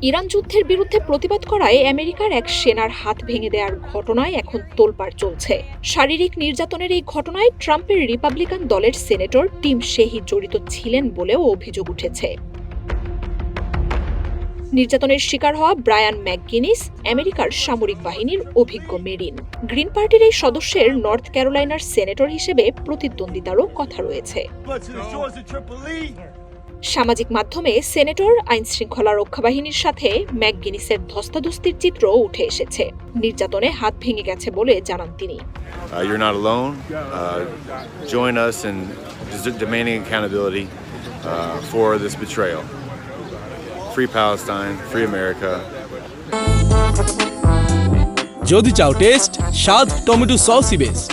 Iran যুদ্ধের বিরুদ্ধে প্রতিবাদ করায় আমেরিকার এক সেনার হাত ভেঙে দেওয়ার ঘটনায় এখন তোলপাড় চলছে। শারীরিক নির্যাতনের এই ঘটনায় ট্রাম্পের রিপাবলিকান দলের সেনেটর টিম শেহি জড়িত ছিলেন বলেও অভিযোগ উঠেছে। নির্যাতনের শিকার হওয়া ব্রায়ান ম্যাকগিনিস আমেরিকার সামরিক বাহিনীর অভিজ্ঞ মেরিন। গ্রিন পার্টির এই সদস্যের নর্থ ক্যারোলাইনার সেনেটর হিসেবে প্রতিদ্বন্দ্বিতারও কথা রয়েছে। সামাজিক মাধ্যমে সেনেটর আইনশৃঙ্খলা রক্ষা বাহিনীর সাথে ম্যাকগিনিসের ধস্তাধস্তির চিত্র উঠে এসেছে। নির্যাতনে হাত ভেঙে গেছে বলে জানান তিনি। You're not alone. Join us in demanding accountability for this betrayal. Free Palestine, free America. যদি চাও টেস্ট, স্বাদ টমেটো সসই বেস্ট।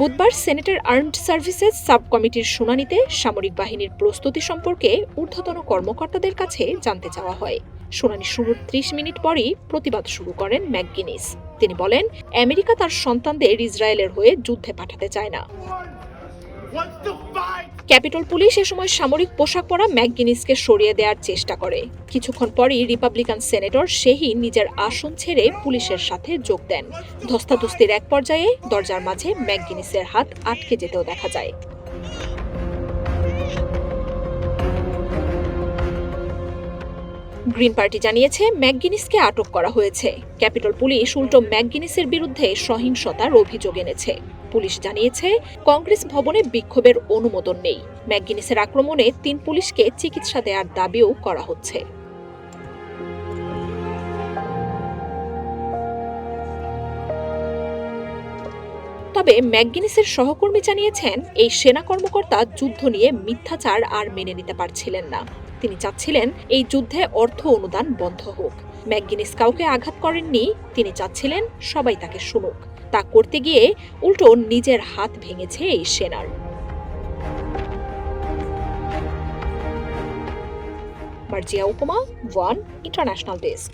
বুধবার সেনেটের আর্মড সার্ভিসেস সাব কমিটির শুনানিতে সামরিক বাহিনীর প্রস্তুতি সম্পর্কে ঊর্ধ্বতন কর্মকর্তাদের কাছে জানতে চাওয়া হয়। শুনানি শুরুর ৩০ মিনিট পরই প্রতিবাদ শুরু করেন ম্যাকগিনিস। তিনি বলেন, আমেরিকা তার সন্তানদের ইসরায়েলের হয়ে যুদ্ধে পাঠাতে চায় না। ক্যাপিটল পুলিশ এ সময় সামরিক পোশাক পরা ম্যাকগিনিসকে সরিয়ে দেওয়ার চেষ্টা করে। কিছুক্ষণ পরই রিপাবলিকান সেনেটর শেহি নিজের আসন ছেড়ে পুলিশের সাথে যোগ দেন। ধস্তাধস্তির এক পর্যায়ে দরজার মাঝে ম্যাকগিনিসের হাত আটকে যেতেও দেখা যায়। গ্রিন পার্টি জানিয়েছে ম্যাকগিনিসকে আটক করা হয়েছে। ক্যাপিটল পুলিশ উল্টো ম্যাকগিনিসের বিরুদ্ধে সহিংসতার অভিযোগ এনেছে। পুলিশ জানিয়েছে, কংগ্রেস ভবনে বিক্ষোভের অনুমোদন নেই। ম্যাকগিনিসের আক্রমণে ৩ পুলিশকে চিকিৎসা দেওয়ার দাবিও করা হচ্ছে। তবে ম্যাকগিনিসের সহকর্মী জানিয়েছেন, এই সেনা কর্মকর্তা যুদ্ধ নিয়ে মিথ্যাচার আর মেনে নিতে পারছিলেন না। তিনি চাচ্ছিলেন এই যুদ্ধে অর্থ অনুদান বন্ধ হোক। ম্যাকগিনিস কাউকে আঘাত করেননি, তিনি চাচ্ছিলেন সবাই তাকে শুনুক। তা করতে গিয়ে উল্টো নিজের হাত ভেঙেছে এই সেনার। মার্জিয়া উপমা, ওয়ান ইন্টারন্যাশনাল ডেস্ক।